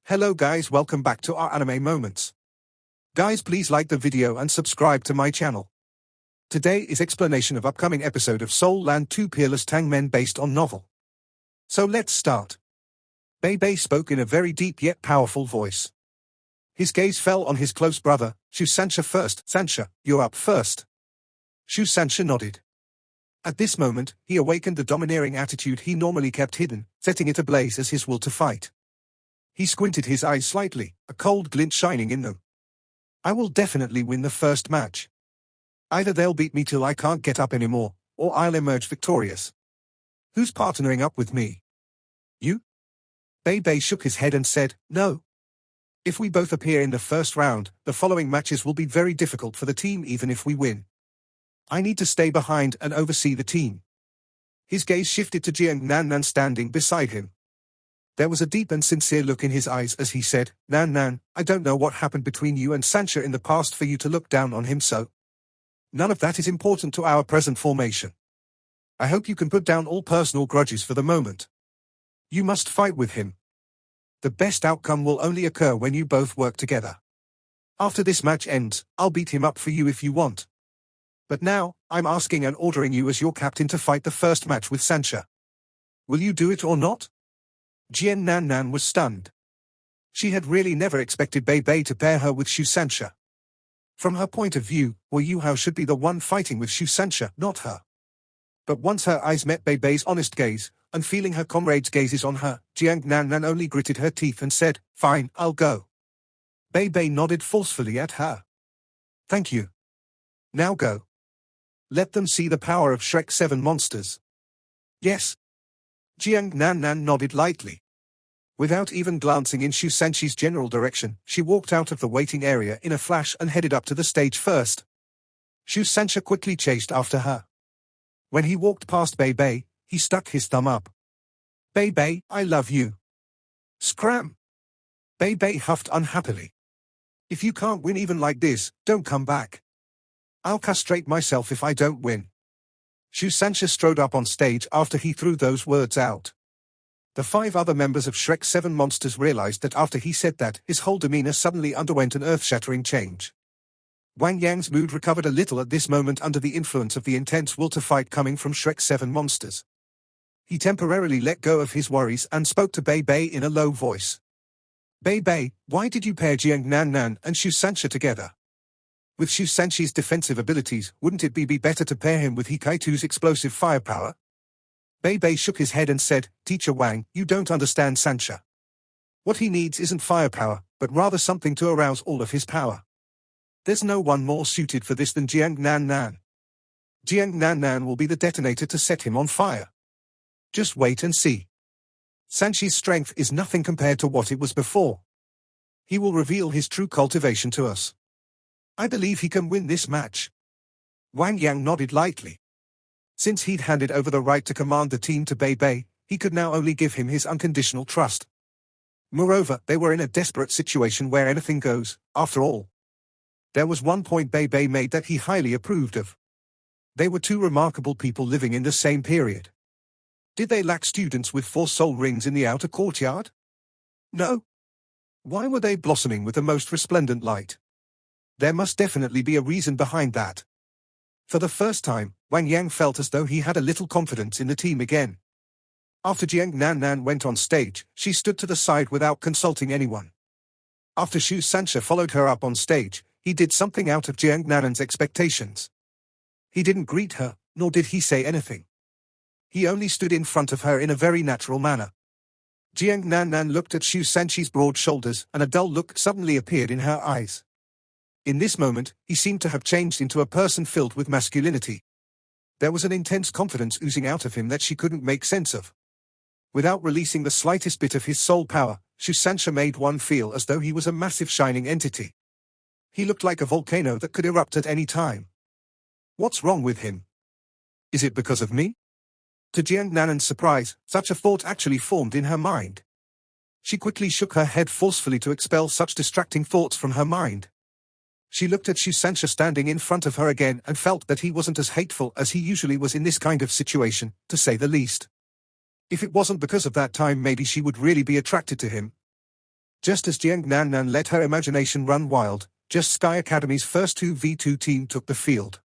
Hello guys, welcome back to our anime moments. Guys, please like the video and subscribe to my channel. Today is explanation of upcoming episode of Soul Land 2 Peerless Tang Men based on novel. So let's start. Bei spoke in a very deep yet powerful voice. His gaze fell on his close brother, Shu Sancha first. Sancha, you're up first. Shu Sancha nodded. At this moment, he awakened the domineering attitude he normally kept hidden, setting it ablaze as his will to fight. He squinted his eyes slightly, a cold glint shining in them. I will definitely win the first match. Either they'll beat me till I can't get up anymore, or I'll emerge victorious. Who's partnering up with me? You? Bei shook his head and said, no. If we both appear in the first round, the following matches will be very difficult for the team even if we win. I need to stay behind and oversee the team. His gaze shifted to Jiang Nan standing beside him. There was a deep and sincere look in his eyes as he said, Nan, I don't know what happened between you and Sancha in the past for you to look down on him so. None of that is important to our present formation. I hope you can put down all personal grudges for the moment. You must fight with him. The best outcome will only occur when you both work together. After this match ends, I'll beat him up for you if you want. But now, I'm asking and ordering you as your captain to fight the first match with Sancha. Will you do it or not? Jian Nan was stunned. She had really never expected Bei to pair her with Shu Sancha. From her point of view, Yu Hao should be the one fighting with Shu Sancha, not her. But once her eyes met Bei's honest gaze, and feeling her comrade's gazes on her, Jiang Nan only gritted her teeth and said, fine, I'll go. Bei nodded forcefully at her. Thank you. Now go. Let them see the power of Shrek 7 monsters. Yes. Jiang Nan nodded lightly. Without even glancing in Shu Sanchi's general direction, she walked out of the waiting area in a flash and headed up to the stage first. Shu Sancha quickly chased after her. When he walked past Bei, he stuck his thumb up. Bei, I love you. Scram! Bei huffed unhappily. If you can't win even like this, don't come back. I'll castrate myself if I don't win. Shu Sancha strode up on stage after he threw those words out. The 5 other members of Shrek 7 Monsters realized that after he said that, his whole demeanor suddenly underwent an earth-shattering change. Wang Yang's mood recovered a little at this moment under the influence of the intense will to fight coming from Shrek 7 Monsters. He temporarily let go of his worries and spoke to Bei in a low voice. Bei, why did you pair Jiang Nan and Shu Sancha together? With Shu Sanchi's defensive abilities, wouldn't it be better to pair him with Hikaitu's explosive firepower? Bei shook his head and said, Teacher Wang, you don't understand Sancha. What he needs isn't firepower, but rather something to arouse all of his power. There's no one more suited for this than Jiang Nan. Jiang Nan will be the detonator to set him on fire. Just wait and see. Sanchi's strength is nothing compared to what it was before. He will reveal his true cultivation to us. I believe he can win this match. Wang Yang nodded lightly. Since he'd handed over the right to command the team to Bei, he could now only give him his unconditional trust. Moreover, they were in a desperate situation where anything goes, after all. There was one point Bei made that he highly approved of. They were 2 remarkable people living in the same period. Did they lack students with 4 soul rings in the outer courtyard? No. Why were they blossoming with the most resplendent light? There must definitely be a reason behind that. For the first time, Wang Yang felt as though he had a little confidence in the team again. After Jiang Nan went on stage, she stood to the side without consulting anyone. After Shu Sancha followed her up on stage, he did something out of Jiang Nan's expectations. He didn't greet her, nor did he say anything. He only stood in front of her in a very natural manner. Jiang Nan looked at Shu Sanchi's broad shoulders, and a dull look suddenly appeared in her eyes. In this moment, he seemed to have changed into a person filled with masculinity. There was an intense confidence oozing out of him that she couldn't make sense of. Without releasing the slightest bit of his soul power, Shu Sancha made one feel as though he was a massive shining entity. He looked like a volcano that could erupt at any time. What's wrong with him? Is it because of me? To Jiang Nan's surprise, such a thought actually formed in her mind. She quickly shook her head forcefully to expel such distracting thoughts from her mind. She looked at Shu Sancha standing in front of her again and felt that he wasn't as hateful as he usually was in this kind of situation, to say the least. If it wasn't because of that time, maybe she would really be attracted to him. Just as Jiang Nan let her imagination run wild, Just Sky Academy's first 2v2 team took the field.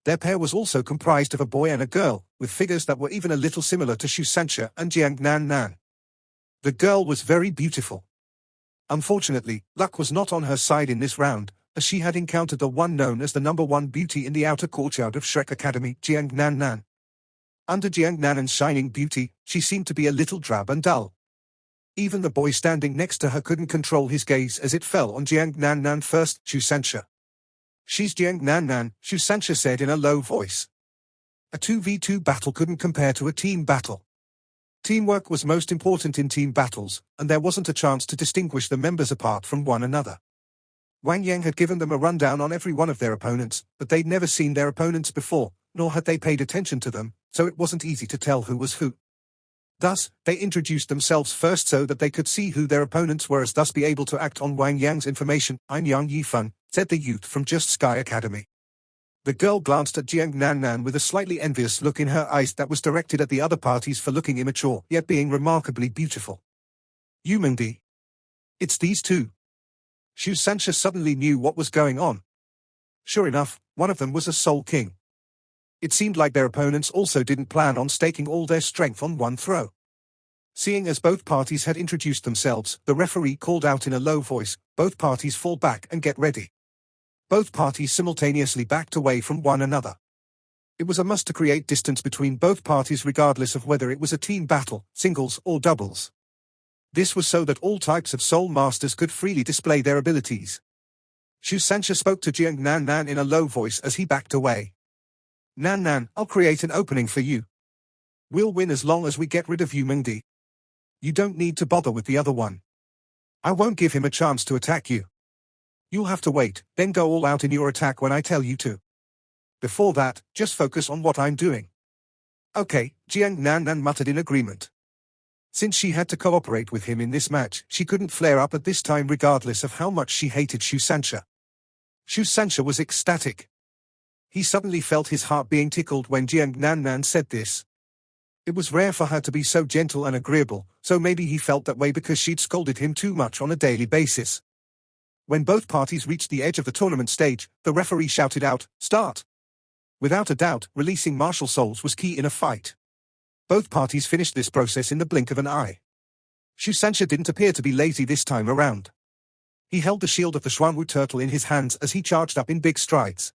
Their pair was also comprised of a boy and a girl, with figures that were even a little similar to Xu Sanxia and Jiang Nan. The girl was very beautiful. Unfortunately, luck was not on her side in this round, as she had encountered the one known as the #1 beauty in the outer courtyard of Shrek Academy, Jiang Nan. Under Jiang Nan's shining beauty, she seemed to be a little drab and dull. Even the boy standing next to her couldn't control his gaze as it fell on Jiang Nan first, Xu Sanxia. "She's Jiang Nan," Xu Sanxia said in a low voice. A 2v2 battle couldn't compare to a team battle. Teamwork was most important in team battles, and there wasn't a chance to distinguish the members apart from one another. Wang Yang had given them a rundown on every one of their opponents, but they'd never seen their opponents before, nor had they paid attention to them, so it wasn't easy to tell who was who. Thus, they introduced themselves first so that they could see who their opponents were, as thus be able to act on Wang Yang's information. "I'm Yang Yifan," said the youth from Just Sky Academy. The girl glanced at Jiang Nan with a slightly envious look in her eyes that was directed at the other parties for looking immature, yet being remarkably beautiful. "You Mengdi. It's these two." Xu Sanxia suddenly knew what was going on. Sure enough, one of them was a Soul King. It seemed like their opponents also didn't plan on staking all their strength on one throw. Seeing as both parties had introduced themselves, the referee called out in a low voice, "Both parties fall back and get ready." Both parties simultaneously backed away from one another. It was a must to create distance between both parties regardless of whether it was a team battle, singles or doubles. This was so that all types of Soul Masters could freely display their abilities. Xu Sanxia spoke to Jiang Nan in a low voice as he backed away. Nan, I'll create an opening for you. We'll win as long as we get rid of you Mengdi. You don't need to bother with the other one. I won't give him a chance to attack you. You'll have to wait, then go all out in your attack when I tell you to. Before that, just focus on what I'm doing." "Okay," Jiang Nan muttered in agreement. Since she had to cooperate with him in this match, she couldn't flare up at this time regardless of how much she hated Xu Sanxia. Xu Sanxia was ecstatic. He suddenly felt his heart being tickled when Jiang Nan said this. It was rare for her to be so gentle and agreeable, so maybe he felt that way because she'd scolded him too much on a daily basis. When both parties reached the edge of the tournament stage, the referee shouted out, "Start!" Without a doubt, releasing martial souls was key in a fight. Both parties finished this process in the blink of an eye. Xu Sanxia didn't appear to be lazy this time around. He held the shield of the Xuanwu turtle in his hands as he charged up in big strides.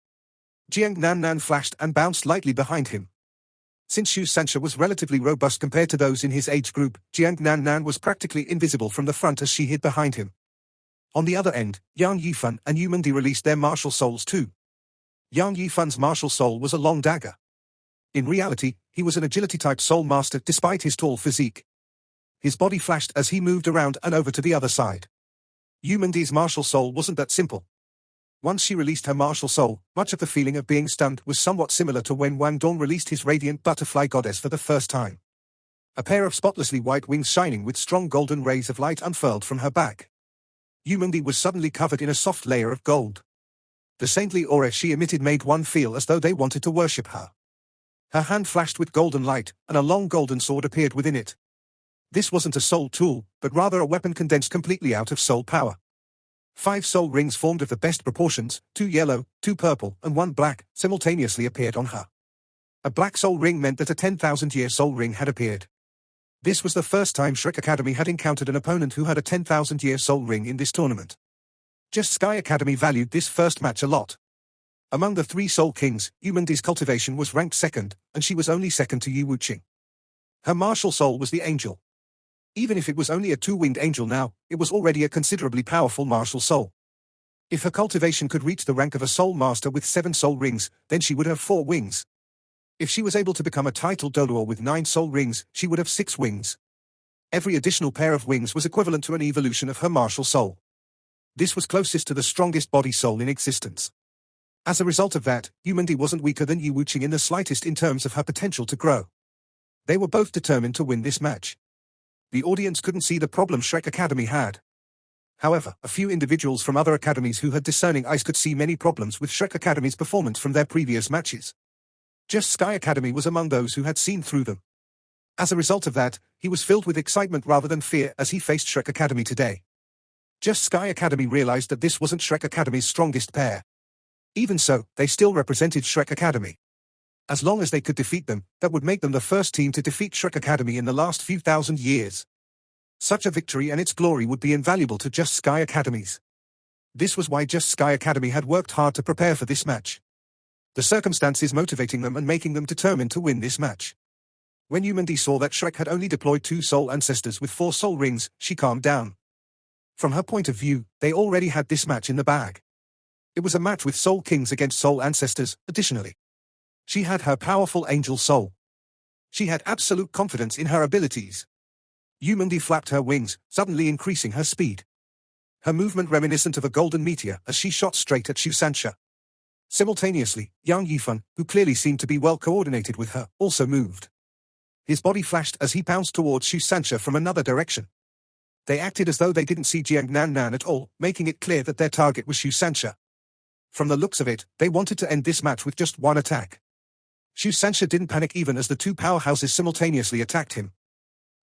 Jiang Nan flashed and bounced lightly behind him. Since Xu Sanxia was relatively robust compared to those in his age group, Jiang Nan was practically invisible from the front as she hid behind him. On the other end, Yang Yifan and Yu Mengdi released their martial souls too. Yang Yifan's martial soul was a long dagger. In reality, he was an agility-type soul master despite his tall physique. His body flashed as he moved around and over to the other side. Yu Mengdi's martial soul wasn't that simple. Once she released her martial soul, much of the feeling of being stunned was somewhat similar to when Wang Dong released his radiant butterfly goddess for the first time. A pair of spotlessly white wings shining with strong golden rays of light unfurled from her back. Yu Mengdi was suddenly covered in a soft layer of gold. The saintly aura she emitted made one feel as though they wanted to worship her. Her hand flashed with golden light, and a long golden sword appeared within it. This wasn't a soul tool, but rather a weapon condensed completely out of soul power. 5 soul rings formed of the best proportions, 2 yellow, 2 purple, and 1 black, simultaneously appeared on her. A black soul ring meant that a 10,000-year soul ring had appeared. This was the first time Shrek Academy had encountered an opponent who had a 10,000-year soul ring in this tournament. Just Sky Academy valued this first match a lot. Among the 3 Soul Kings, Yu Mengdi's cultivation was ranked second, and she was only second to Yu Wuqing. Her martial soul was the angel. Even if it was only a 2-winged angel now, it was already a considerably powerful martial soul. If her cultivation could reach the rank of a soul master with 7 soul rings, then she would have 4 wings. If she was able to become a titled Doluo with 9 soul rings, she would have 6 wings. Every additional pair of wings was equivalent to an evolution of her martial soul. This was closest to the strongest body soul in existence. As a result of that, Yu Mengdi wasn't weaker than Yu Wuqing in the slightest in terms of her potential to grow. They were both determined to win this match. The audience couldn't see the problem Shrek Academy had. However, a few individuals from other academies who had discerning eyes could see many problems with Shrek Academy's performance from their previous matches. Just Sky Academy was among those who had seen through them. As a result of that, he was filled with excitement rather than fear as he faced Shrek Academy today. Just Sky Academy realized that this wasn't Shrek Academy's strongest pair. Even so, they still represented Shrek Academy. As long as they could defeat them, that would make them the first team to defeat Shrek Academy in the last few thousand years. Such a victory and its glory would be invaluable to Just Sky Academies. This was why Just Sky Academy had worked hard to prepare for this match. The circumstances motivating them and making them determined to win this match. When Yumandi saw that Shrek had only deployed 2 soul ancestors with 4 soul rings, she calmed down. From her point of view, they already had this match in the bag. It was a match with soul kings against soul ancestors. Additionally, she had her powerful angel soul. She had absolute confidence in her abilities. Yumandi flapped her wings, suddenly increasing her speed. Her movement reminiscent of a golden meteor as she shot straight at Shusansha. Simultaneously, Yang Yifan, who clearly seemed to be well coordinated with her, also moved. His body flashed as he pounced towards Shusansha from another direction. They acted as though they didn't see Jiang Nan Nan at all, making it clear that their target was Shusansha. From the looks of it, they wanted to end this match with just one attack. Shusansha didn't panic even as the 2 powerhouses simultaneously attacked him.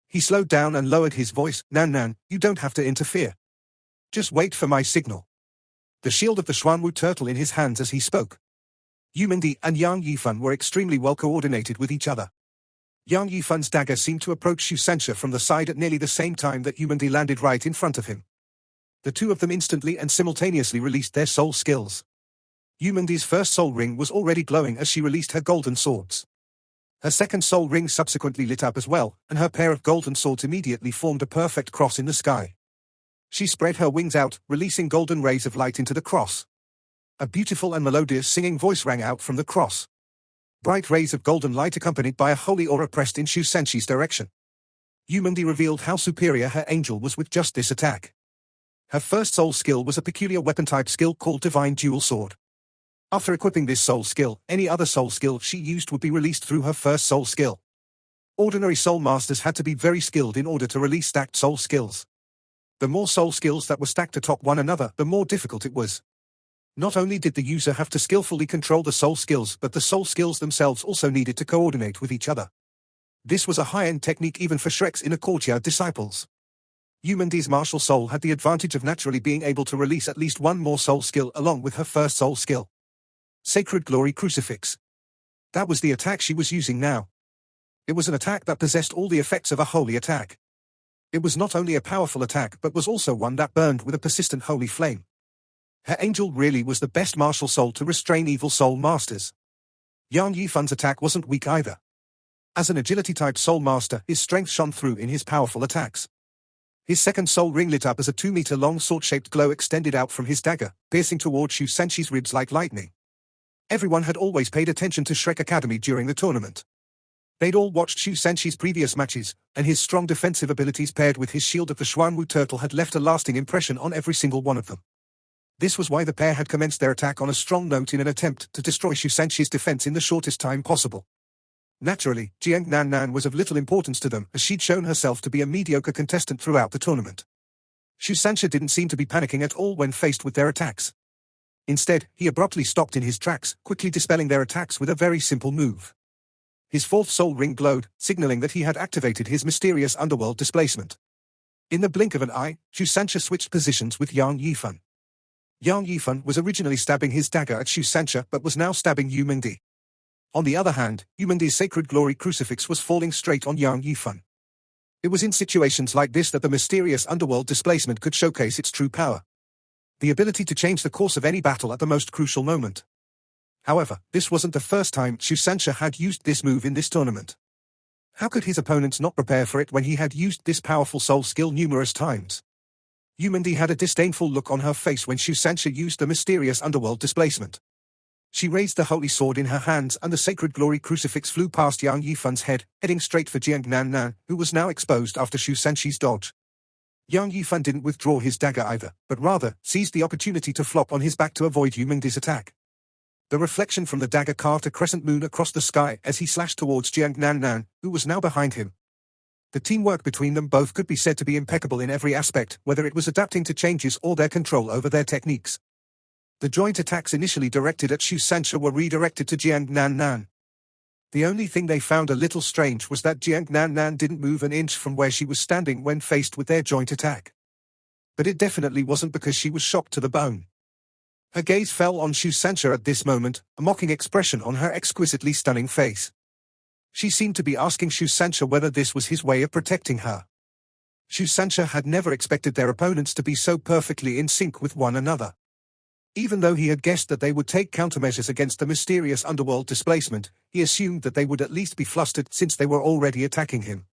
He slowed down and lowered his voice. Nan Nan, you don't have to interfere. Just wait for my signal. The shield of the Xuanwu turtle in his hands as he spoke. Yumandi and Yang Yifan were extremely well coordinated with each other. Yang Yifan's dagger seemed to approach Shusansha from the side at nearly the same time that Yumandi landed right in front of him. The 2 of them instantly and simultaneously released their soul skills. Yumandi's first soul ring was already glowing as she released her golden swords. Her second soul ring subsequently lit up as well, and her pair of golden swords immediately formed a perfect cross in the sky. She spread her wings out, releasing golden rays of light into the cross. A beautiful and melodious singing voice rang out from the cross. Bright rays of golden light accompanied by a holy aura pressed in Shusanshi's direction. Yumandi revealed how superior her angel was with just this attack. Her first soul skill was a peculiar weapon-type skill called Divine Dual Sword. After equipping this soul skill, any other soul skill she used would be released through her first soul skill. Ordinary soul masters had to be very skilled in order to release stacked soul skills. The more soul skills that were stacked atop one another, the more difficult it was. Not only did the user have to skillfully control the soul skills, but the soul skills themselves also needed to coordinate with each other. This was a high-end technique even for Shrek's inner courtyard disciples. Yumandi's martial soul had the advantage of naturally being able to release at least one more soul skill along with her first soul skill. Sacred Glory Crucifix. That was the attack she was using now. It was an attack that possessed all the effects of a holy attack. It was not only a powerful attack but was also one that burned with a persistent holy flame. Her angel really was the best martial soul to restrain evil soul masters. Yang Yifan's attack wasn't weak either. As an agility-type soul master, his strength shone through in his powerful attacks. His second soul ring lit up as a 2-meter-long sword-shaped glow extended out from his dagger, piercing towards Shusanshi's ribs like lightning. Everyone had always paid attention to Shrek Academy during the tournament. They'd all watched Shusanshi's previous matches, and his strong defensive abilities paired with his shield of the Xuanwu turtle had left a lasting impression on every single one of them. This was why the pair had commenced their attack on a strong note in an attempt to destroy Shusanshi's defense in the shortest time possible. Naturally, Jiang Nan Nan was of little importance to them as she'd shown herself to be a mediocre contestant throughout the tournament. Shusansha didn't seem to be panicking at all when faced with their attacks. Instead, he abruptly stopped in his tracks, quickly dispelling their attacks with a very simple move. His fourth soul ring glowed, signaling that he had activated his mysterious underworld displacement. In the blink of an eye, Shusansha switched positions with Yang Yifan. Yang Yifan was originally stabbing his dagger at Shusansha but was now stabbing Yumandi. On the other hand, Yumandi's Sacred Glory Crucifix was falling straight on Yang Yifan. It was in situations like this that the mysterious underworld displacement could showcase its true power. The ability to change the course of any battle at the most crucial moment. However, this wasn't the first time Shusansha had used this move in this tournament. How could his opponents not prepare for it when he had used this powerful soul skill numerous times? Yumandi had a disdainful look on her face when Shusansha used the mysterious underworld displacement. She raised the holy sword in her hands and the Sacred Glory Crucifix flew past Yang Yifan's head, heading straight for Jiang Nan Nan, who was now exposed after Shusanshi's dodge. Yang Yifan didn't withdraw his dagger either, but rather seized the opportunity to flop on his back to avoid Yumandi's attack. The reflection from the dagger carved a crescent moon across the sky as he slashed towards Jiang Nan Nan, who was now behind him. The teamwork between them both could be said to be impeccable in every aspect, whether it was adapting to changes or their control over their techniques. The joint attacks initially directed at Shusansha were redirected to Jiang Nan Nan. The only thing they found a little strange was that Jiang Nan Nan didn't move an inch from where she was standing when faced with their joint attack. But it definitely wasn't because she was shocked to the bone. Her gaze fell on Shu Sancha at this moment, a mocking expression on her exquisitely stunning face. She seemed to be asking Shu Sancha whether this was his way of protecting her. Shu Sancha had never expected their opponents to be so perfectly in sync with one another. Even though he had guessed that they would take countermeasures against the mysterious underworld displacement, he assumed that they would at least be flustered since they were already attacking him.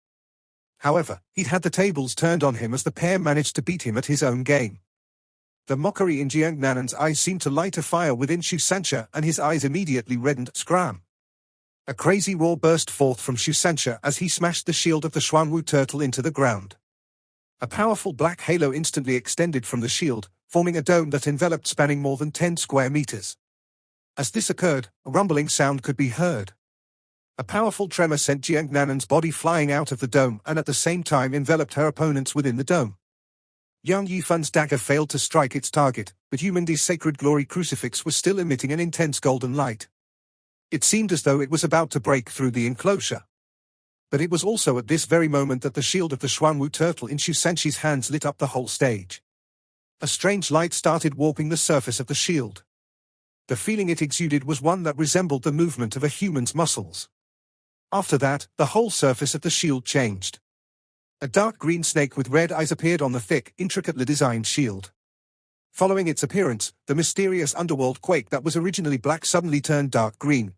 However, he'd had the tables turned on him as the pair managed to beat him at his own game. The mockery in Jiang Nanan's eyes seemed to light a fire within Shu Sancha, and his eyes immediately reddened. Scram! A crazy roar burst forth from Shu Sancha as he smashed the shield of the Xuanwu turtle into the ground. A powerful black halo instantly extended from the shield, forming a dome that enveloped spanning more than 10 square meters. As this occurred, a rumbling sound could be heard. A powerful tremor sent Jiang Nanan's body flying out of the dome and at the same time enveloped her opponents within the dome. Yang Yifan's dagger failed to strike its target, but Yumindi's sacred glory crucifix was still emitting an intense golden light. It seemed as though it was about to break through the enclosure. But it was also at this very moment that the shield of the Xuanwu turtle in Shu Sanchi's hands lit up the whole stage. A strange light started warping the surface of the shield. The feeling it exuded was one that resembled the movement of a human's muscles. After that, the whole surface of the shield changed. A dark green snake with red eyes appeared on the thick, intricately designed shield. Following its appearance, the mysterious underworld quake that was originally black suddenly turned dark green.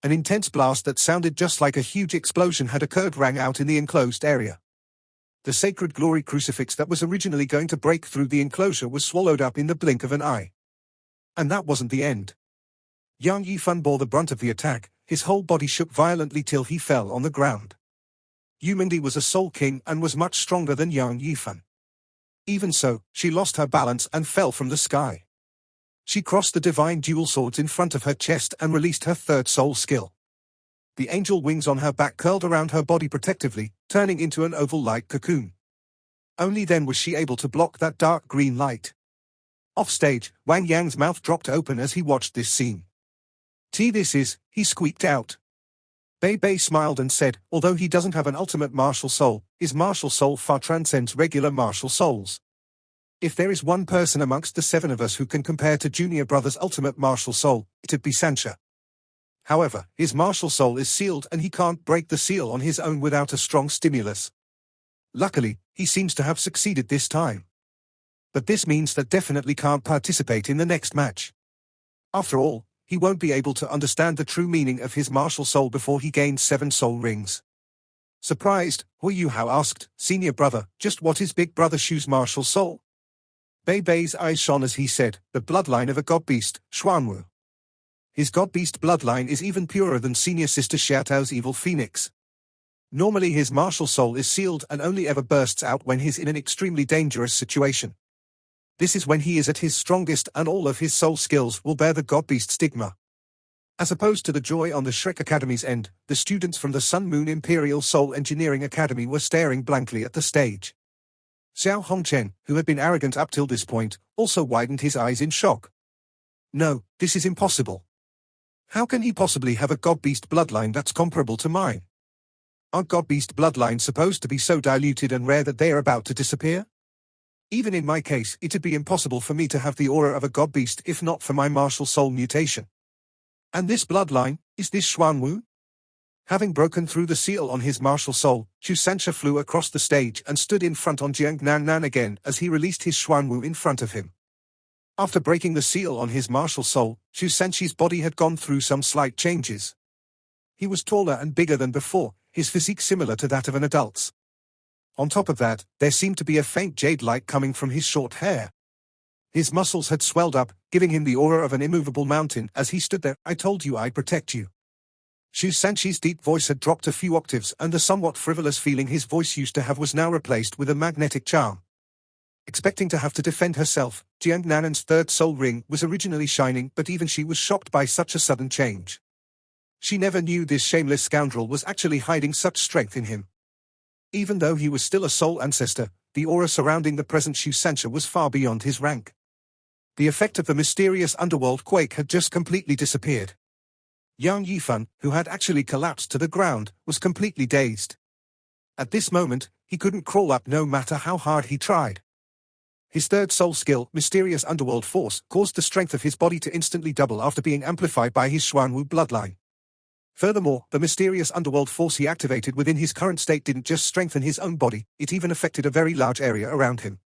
An intense blast that sounded just like a huge explosion had occurred rang out in the enclosed area. The sacred glory crucifix that was originally going to break through the enclosure was swallowed up in the blink of an eye. And that wasn't the end. Yang Yifan bore the brunt of the attack, his whole body shook violently till he fell on the ground. Yumindi was a soul king and was much stronger than Yang Yifan. Even so, she lost her balance and fell from the sky. She crossed the divine dual swords in front of her chest and released her third soul skill. The angel wings on her back curled around her body protectively, turning into an oval-like cocoon. Only then was she able to block that dark green light. Offstage, Wang Yang's mouth dropped open as he watched this scene. This is, he squeaked out. Bei Bei smiled and said, although he doesn't have an ultimate martial soul, his martial soul far transcends regular martial souls. If there is one person amongst the 7 of us who can compare to Junior Brother's ultimate martial soul, it'd be Sancha. However, his martial soul is sealed and he can't break the seal on his own without a strong stimulus. Luckily, he seems to have succeeded this time. But this means that definitely can't participate in the next match. After all, he won't be able to understand the true meaning of his martial soul before he gains 7 soul rings. Surprised, Hui Yuhao asked, Senior Brother, just what is Big Brother Shu's martial soul? Bei Bei's eyes shone as he said, the bloodline of a god beast, Xuanwu. His god beast bloodline is even purer than Senior Sister Xiaotao's evil phoenix. Normally his martial soul is sealed and only ever bursts out when he's in an extremely dangerous situation. This is when he is at his strongest and all of his soul skills will bear the god beast stigma. As opposed to the joy on the Shrek Academy's end, the students from the Sun Moon Imperial Soul Engineering Academy were staring blankly at the stage. Xiao Hongchen, who had been arrogant up till this point, also widened his eyes in shock. No, this is impossible. How can he possibly have a god beast bloodline that's comparable to mine? Are god beast bloodlines supposed to be so diluted and rare that they are about to disappear? Even in my case, it'd be impossible for me to have the aura of a god beast if not for my martial soul mutation. And this bloodline, is this Xuanwu? Having broken through the seal on his martial soul, Shu Sancha flew across the stage and stood in front on Jiang Nan again as he released his Xuanwu in front of him. After breaking the seal on his martial soul, Shu Sanchi's body had gone through some slight changes. He was taller and bigger than before, his physique similar to that of an adult's. On top of that, there seemed to be a faint jade light coming from his short hair. His muscles had swelled up, giving him the aura of an immovable mountain as he stood there. I told you I'd protect you. Shu Sanchi's deep voice had dropped a few octaves and the somewhat frivolous feeling his voice used to have was now replaced with a magnetic charm. Expecting to have to defend herself, Jiang Nanan's third soul ring was originally shining, but even she was shocked by such a sudden change. She never knew this shameless scoundrel was actually hiding such strength in him. Even though he was still a soul ancestor, the aura surrounding the present Shu Sancha was far beyond his rank. The effect of the mysterious underworld quake had just completely disappeared. Yang Yifan, who had actually collapsed to the ground, was completely dazed. At this moment, he couldn't crawl up no matter how hard he tried. His third soul skill, Mysterious Underworld Force, caused the strength of his body to instantly double after being amplified by his Xuanwu bloodline. Furthermore, the mysterious underworld force he activated within his current state didn't just strengthen his own body, it even affected a very large area around him.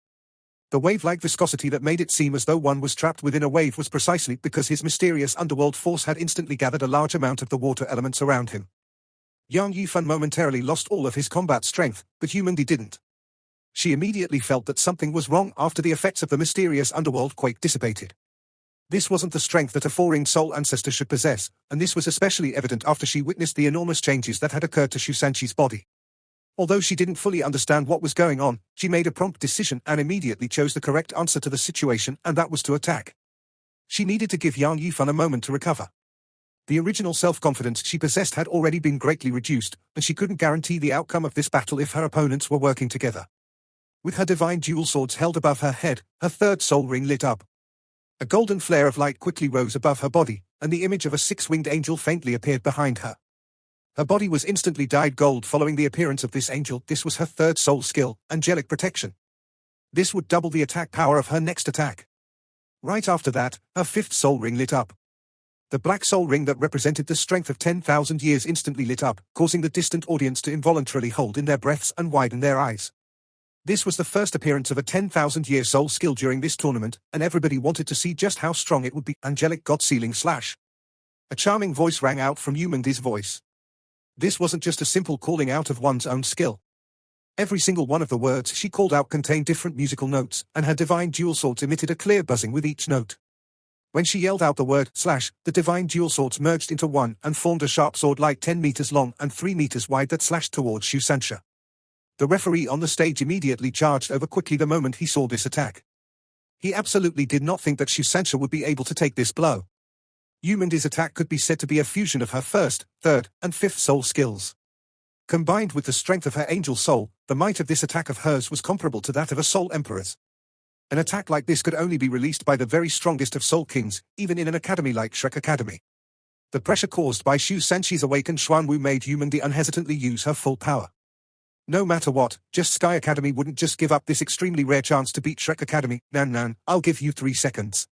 The wave-like viscosity that made it seem as though one was trapped within a wave was precisely because his mysterious underworld force had instantly gathered a large amount of the water elements around him. Yang Yifan momentarily lost all of his combat strength, but Yumengdi didn't. She immediately felt that something was wrong after the effects of the mysterious underworld quake dissipated. This wasn't the strength that a four-ringed soul ancestor should possess, and this was especially evident after she witnessed the enormous changes that had occurred to Shu Sanqi's body. Although she didn't fully understand what was going on, she made a prompt decision and immediately chose the correct answer to the situation, and that was to attack. She needed to give Yang Yifan a moment to recover. The original self-confidence she possessed had already been greatly reduced, and she couldn't guarantee the outcome of this battle if her opponents were working together. With her divine dual swords held above her head, her third soul ring lit up. A golden flare of light quickly rose above her body, and the image of a six-winged angel faintly appeared behind her. Her body was instantly dyed gold following the appearance of this angel. This was her third soul skill, Angelic Protection. This would double the attack power of her next attack. Right after that, her fifth soul ring lit up. The black soul ring that represented the strength of 10,000 years instantly lit up, causing the distant audience to involuntarily hold in their breaths and widen their eyes. This was the first appearance of a 10,000-year soul skill during this tournament, and everybody wanted to see just how strong it would be. Angelic God Sealing Slash. A charming voice rang out from Yumengdi's voice. This wasn't just a simple calling out of one's own skill. Every single one of the words she called out contained different musical notes, and her divine dual swords emitted a clear buzzing with each note. When she yelled out the word slash, the divine dual swords merged into one and formed a sharp sword like 10 meters long and 3 meters wide that slashed towards Shu Sanxia. The referee on the stage immediately charged over quickly the moment he saw this attack. He absolutely did not think that Shu Sanxia would be able to take this blow. Yumengdi's attack could be said to be a fusion of her first, third, and fifth soul skills. Combined with the strength of her angel soul, the might of this attack of hers was comparable to that of a soul emperor's. An attack like this could only be released by the very strongest of soul kings, even in an academy like Shrek Academy. The pressure caused by Shu Sanxi's awakened Xuanwu made Yumengdi unhesitantly use her full power. No matter what, just Sky Academy wouldn't just give up this extremely rare chance to beat Shrek Academy. Nan, I'll give you 3 seconds.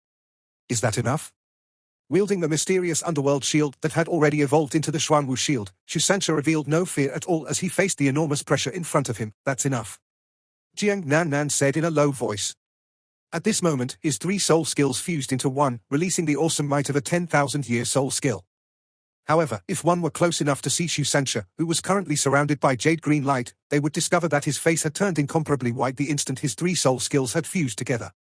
Is that enough? Wielding the mysterious underworld shield that had already evolved into the Xuanwu shield, Shu Sanxia revealed no fear at all as he faced the enormous pressure in front of him. That's enough. Jiang Nan said in a low voice. At this moment, his 3 soul skills fused into one, releasing the awesome might of a 10,000-year soul skill. However, if one were close enough to see Shu Sanxia, who was currently surrounded by jade green light, they would discover that his face had turned incomparably white the instant his 3 soul skills had fused together.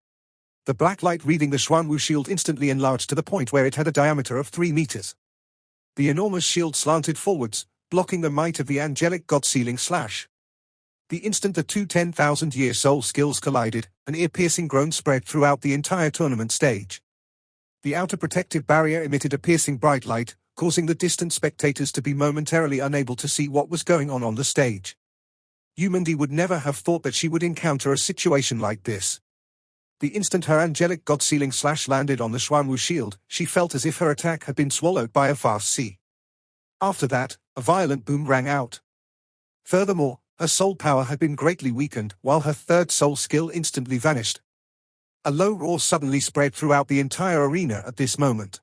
The black light wreathing the Xuanwu shield instantly enlarged to the point where it had a diameter of 3 meters. The enormous shield slanted forwards, blocking the might of the angelic God Sealing Slash. The instant the two 10,000-year soul skills collided, an ear-piercing groan spread throughout the entire tournament stage. The outer protective barrier emitted a piercing bright light, causing the distant spectators to be momentarily unable to see what was going on the stage. Yumengdi would never have thought that she would encounter a situation like this. The instant her angelic God Sealing Slash landed on the Xuanwu shield, she felt as if her attack had been swallowed by a vast sea. After that, a violent boom rang out. Furthermore, her soul power had been greatly weakened, while her third soul skill instantly vanished. A low roar suddenly spread throughout the entire arena at this moment.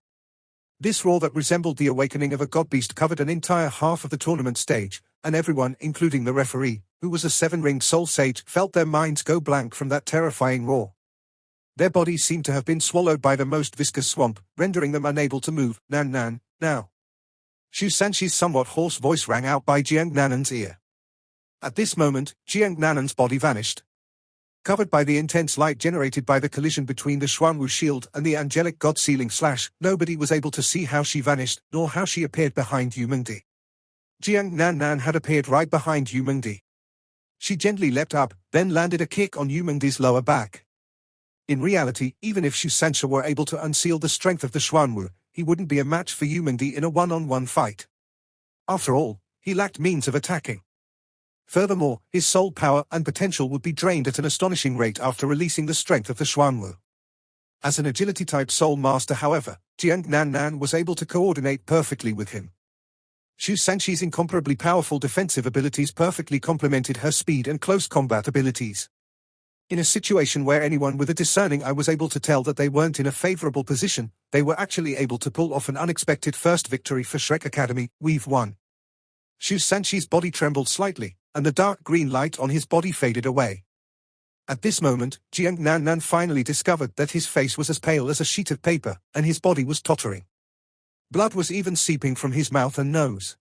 This roar that resembled the awakening of a god-beast covered an entire half of the tournament stage, and everyone, including the referee, who was a 7-ringed soul sage, felt their minds go blank from that terrifying roar. Their bodies seemed to have been swallowed by the most viscous swamp, rendering them unable to move. Nan, now. Shu Sanxi's somewhat hoarse voice rang out by Jiang Nanan's ear. At this moment, Jiang Nanan's body vanished. Covered by the intense light generated by the collision between the Xuanwu shield and the angelic God Sealing Slash, nobody was able to see how she vanished, nor how she appeared behind Yumengdi. Jiang Nan had appeared right behind Yumengdi. She gently leapt up, then landed a kick on Yumengdi's lower back. In reality, even if Shu Sanxia were able to unseal the strength of the Xuanwu, he wouldn't be a match for Yumengdi in a one-on-one fight. After all, he lacked means of attacking. Furthermore, his soul power and potential would be drained at an astonishing rate after releasing the strength of the Xuanwu. As an agility-type soul master, however, Jiang Nan was able to coordinate perfectly with him. Shu Sanxi's incomparably powerful defensive abilities perfectly complemented her speed and close combat abilities. In a situation where anyone with a discerning eye was able to tell that they weren't in a favorable position, they were actually able to pull off an unexpected first victory for Shrek Academy. We've won. Shu Sanchi's body trembled slightly, and the dark green light on his body faded away. At this moment, Jiang Nan finally discovered that his face was as pale as a sheet of paper, and his body was tottering. Blood was even seeping from his mouth and nose.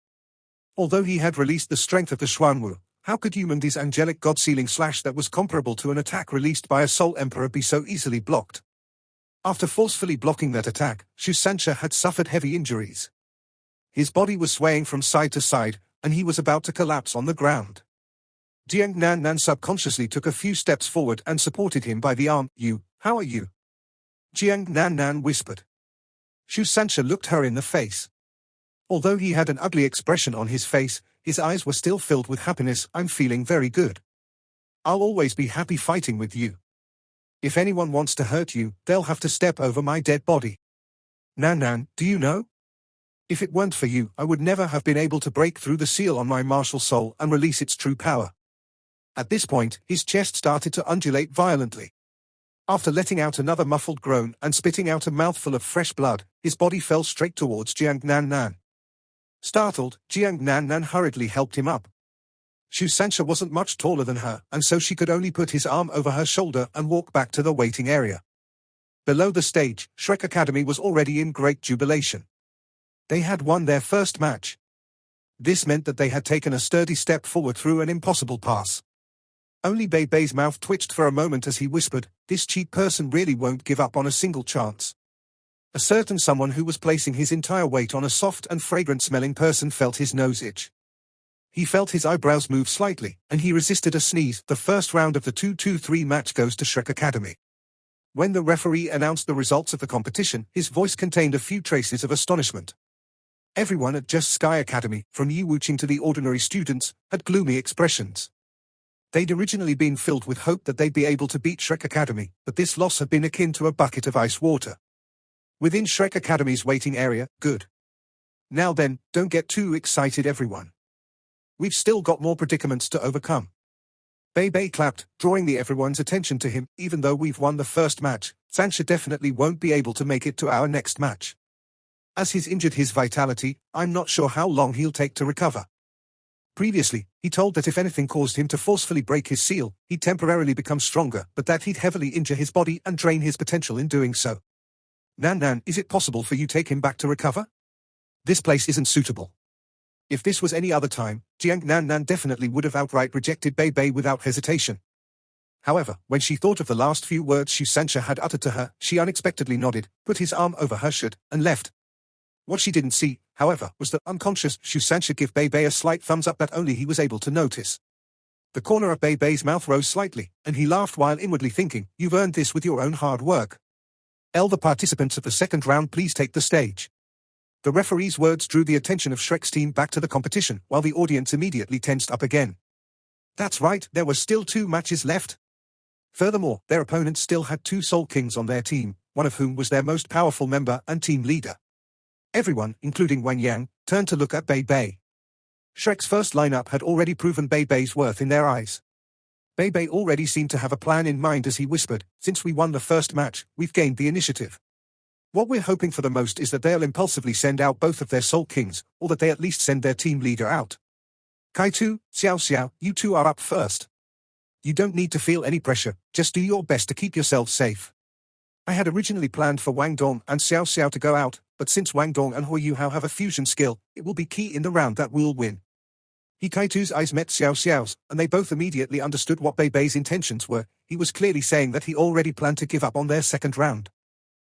Although he had released the strength of the Xuanwu, how could Yumandi's angelic god-sealing slash that was comparable to an attack released by a Soul Emperor be so easily blocked? After forcefully blocking that attack, Shu Sancha had suffered heavy injuries. His body was swaying from side to side, and he was about to collapse on the ground. Jiang Nan subconsciously took a few steps forward and supported him by the arm. How are you? Jiang Nan whispered. Shu Sancha looked her in the face. Although he had an ugly expression on his face, his eyes were still filled with happiness. I'm feeling very good. I'll always be happy fighting with you. If anyone wants to hurt you, they'll have to step over my dead body. Nan, do you know? If it weren't for you, I would never have been able to break through the seal on my martial soul and release its true power. At this point, his chest started to undulate violently. After letting out another muffled groan and spitting out a mouthful of fresh blood, his body fell straight towards Jiang Nan. Startled, Jiang Nan hurriedly helped him up. Shu Sancha wasn't much taller than her, and so she could only put his arm over her shoulder and walk back to the waiting area. Below the stage, Shrek Academy was already in great jubilation. They had won their first match. This meant that they had taken a sturdy step forward through an impossible pass. Only Bei's mouth twitched for a moment as he whispered, "This cheap person really won't give up on a single chance." A certain someone who was placing his entire weight on a soft and fragrant-smelling person felt his nose itch. He felt his eyebrows move slightly, and he resisted a sneeze. The first round of the 2-2-3 match goes to Shrek Academy. When the referee announced the results of the competition, his voice contained a few traces of astonishment. Everyone at Just Sky Academy, from Yi Wuqing to the ordinary students, had gloomy expressions. They'd originally been filled with hope that they'd be able to beat Shrek Academy, but this loss had been akin to a bucket of ice water. Within Shrek Academy's waiting area, good. Now then, don't get too excited everyone. We've still got more predicaments to overcome. Bei clapped, drawing everyone's attention to him. Even though we've won the first match, Sancha definitely won't be able to make it to our next match. As he's injured his vitality, I'm not sure how long he'll take to recover. Previously, he told that if anything caused him to forcefully break his seal, he'd temporarily become stronger, but that he'd heavily injure his body and drain his potential in doing so. Nan, is it possible for you to take him back to recover? This place isn't suitable. If this was any other time, Jiang Nan definitely would have outright rejected Bei without hesitation. However, when she thought of the last few words Shu Sancha had uttered to her, she unexpectedly nodded, put his arm over her shoulder, and left. What she didn't see, however, was that unconscious Shu Sancha gave Bei a slight thumbs up that only he was able to notice. The corner of Bei's mouth rose slightly, and he laughed while inwardly thinking, "You've earned this with your own hard work." The participants of the second round please take the stage. The referee's words drew the attention of Shrek's team back to the competition, while the audience immediately tensed up again. That's right, there were still 2 matches left. Furthermore, their opponents still had 2 Soul Kings on their team, one of whom was their most powerful member and team leader. Everyone, including Wang Yang, turned to look at Bei. Shrek's first lineup had already proven Bei's worth in their eyes. Bei already seemed to have a plan in mind as he whispered, "Since we won the first match, we've gained the initiative. What we're hoping for the most is that they'll impulsively send out both of their Soul Kings, or that they at least send their team leader out. Kaitu, Xiao, you 2 are up first. You don't need to feel any pressure, just do your best to keep yourselves safe." I had originally planned for Wang Dong and Xiao to go out, but since Wang Dong and Hu Yuhao have a fusion skill, it will be key in the round that we'll win. Kaitu's eyes met Xiao's, and they both immediately understood what Bei's intentions were. He was clearly saying that he already planned to give up on their second round.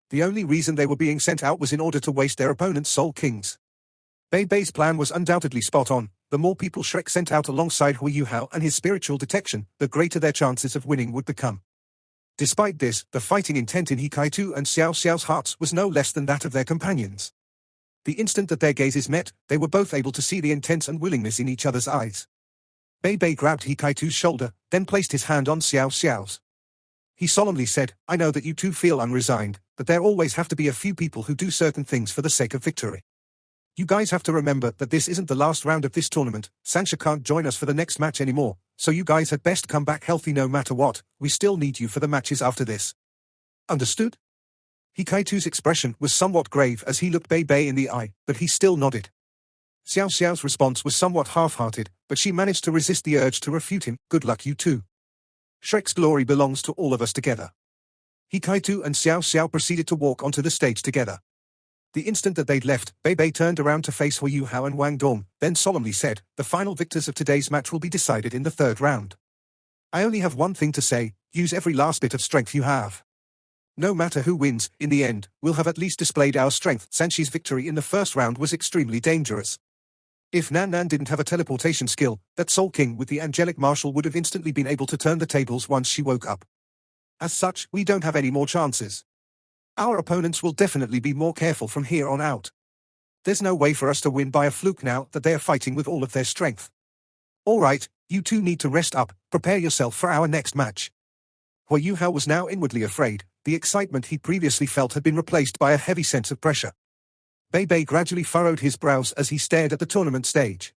The only reason they were being sent out was in order to waste their opponent's Soul Kings. Bei's plan was undoubtedly spot on. The more people Shrek sent out alongside Hu Yuhao and his spiritual detection, the greater their chances of winning would become. Despite this, the fighting intent in Kaitu and Xiao's hearts was no less than that of their companions. The instant that their gazes met, they were both able to see the intent and willingness in each other's eyes. Bei grabbed Kaitu's shoulder, then placed his hand on Xiao's. He solemnly said, "I know that you 2 feel unresigned, but there always have to be a few people who do certain things for the sake of victory. You guys have to remember that this isn't the last round of this tournament. Sancha can't join us for the next match anymore, so you guys had best come back healthy no matter what. We still need you for the matches after this. Understood? Hikaitu's expression was somewhat grave as he looked Bei Bei in the eye, but he still nodded. Xiao Xiao's response was somewhat half-hearted, but she managed to resist the urge to refute him. Good luck you two. Shrek's glory belongs to all of us together. Hikaitu and Xiao Xiao proceeded to walk onto the stage together. The instant that they'd left, Bei Bei turned around to face Hu Yuhao and Wang Dong, then solemnly said, "The final victors of today's match will be decided in the third round. I only have one thing to say, use every last bit of strength you have. No matter who wins, in the end, we'll have at least displayed our strength." Sanchi's victory in the first round was extremely dangerous. If Nan Nan didn't have a teleportation skill, that Soul King with the angelic martial would have instantly been able to turn the tables once she woke up. As such, we don't have any more chances. Our opponents will definitely be more careful from here on out. There's no way for us to win by a fluke now that they are fighting with all of their strength. Alright, you two need to rest up, prepare yourself for our next match. Hu Yuhao was now inwardly afraid. The excitement he previously felt had been replaced by a heavy sense of pressure. Bei Bei gradually furrowed his brows as he stared at the tournament stage.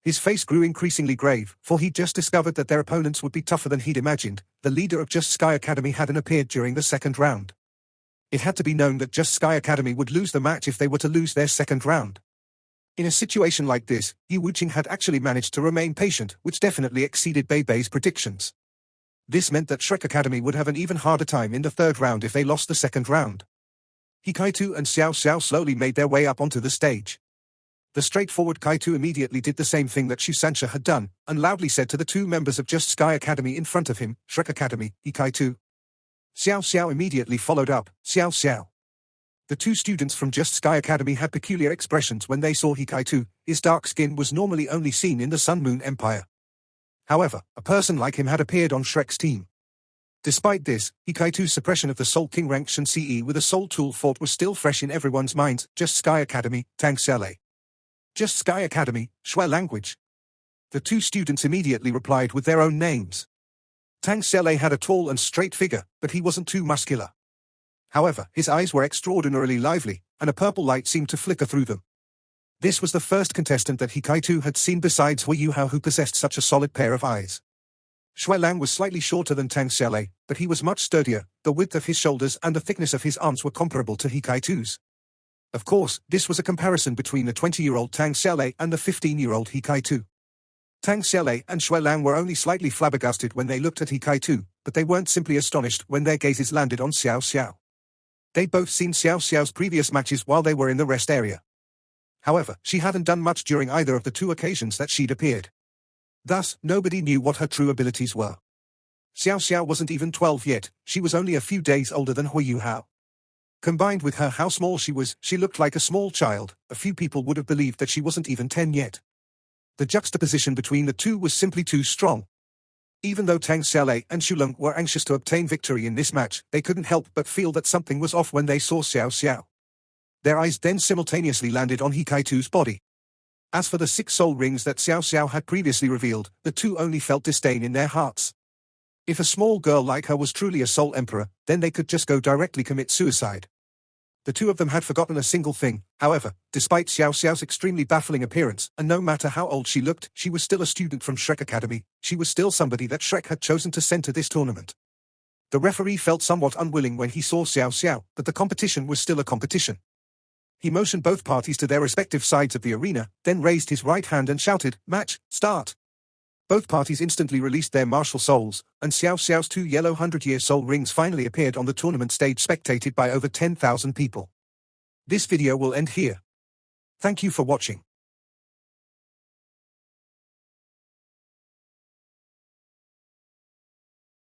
His face grew increasingly grave, for he'd just discovered that their opponents would be tougher than he'd imagined. The leader of Just Sky Academy hadn't appeared during the second round. It had to be known that Just Sky Academy would lose the match if they were to lose their second round. In a situation like this, Yu Wuqing had actually managed to remain patient, which definitely exceeded Bei Bei's predictions. This meant that Shrek Academy would have an even harder time in the third round if they lost the second round. Hikaitu and Xiao Xiao slowly made their way up onto the stage. The straightforward Kaitu immediately did the same thing that Shu Sancha had done, and loudly said to the two members of Just Sky Academy in front of him, "Shrek Academy, Hikaitu." Xiao Xiao immediately followed up, "Xiao Xiao." The two students from Just Sky Academy had peculiar expressions when they saw Hikaitu. His dark skin was normally only seen in the Sun Moon Empire. However, a person like him had appeared on Shrek's team. Despite this, Hikaitu's suppression of the Soul King rank Shen Ce with a Soul Tool thought was still fresh in everyone's minds. Just Sky Academy, Tang San. Just Sky Academy, Shui language. The two students immediately replied with their own names. Tang San had a tall and straight figure, but he wasn't too muscular. However, his eyes were extraordinarily lively, and a purple light seemed to flicker through them. This was the first contestant that Hikaitu had seen besides Hu Yuhao who possessed such a solid pair of eyes. Shui Lang was slightly shorter than Tang San, but he was much sturdier. The width of his shoulders and the thickness of his arms were comparable to Hikaitu's. Of course, this was a comparison between the 20-year-old Tang San and the 15-year-old Hikaitu. Tang San and Shui Lang were only slightly flabbergasted when they looked at Hikaitu, but they weren't simply astonished when their gazes landed on Xiao Xiao. They'd both seen Xiao Xiao's previous matches while they were in the rest area. However, she hadn't done much during either of the two occasions that she'd appeared. Thus, nobody knew what her true abilities were. Xiao Xiao wasn't even 12 yet, she was only a few days older than Hu Yuhao. Combined with how small she was, she looked like a small child. A few people would have believed that she wasn't even 10 yet. The juxtaposition between the two was simply too strong. Even though Tang San and Shu Lung were anxious to obtain victory in this match, they couldn't help but feel that something was off when they saw Xiao Xiao. Their eyes then simultaneously landed on Hikaitu's body. As for the 6 soul rings that Xiao Xiao had previously revealed, the two only felt disdain in their hearts. If a small girl like her was truly a soul emperor, then they could just go directly commit suicide. The two of them had forgotten a single thing, however, despite Xiao Xiao's extremely baffling appearance, and no matter how old she looked, she was still a student from Shrek Academy. She was still somebody that Shrek had chosen to send to this tournament. The referee felt somewhat unwilling when he saw Xiao Xiao, but the competition was still a competition. He motioned both parties to their respective sides of the arena, then raised his right hand and shouted, "Match, start!" Both parties instantly released their martial souls, and Xiao Xiao's 2 yellow 100-year soul rings finally appeared on the tournament stage, spectated by over 10,000 people. This video will end here. Thank you for watching.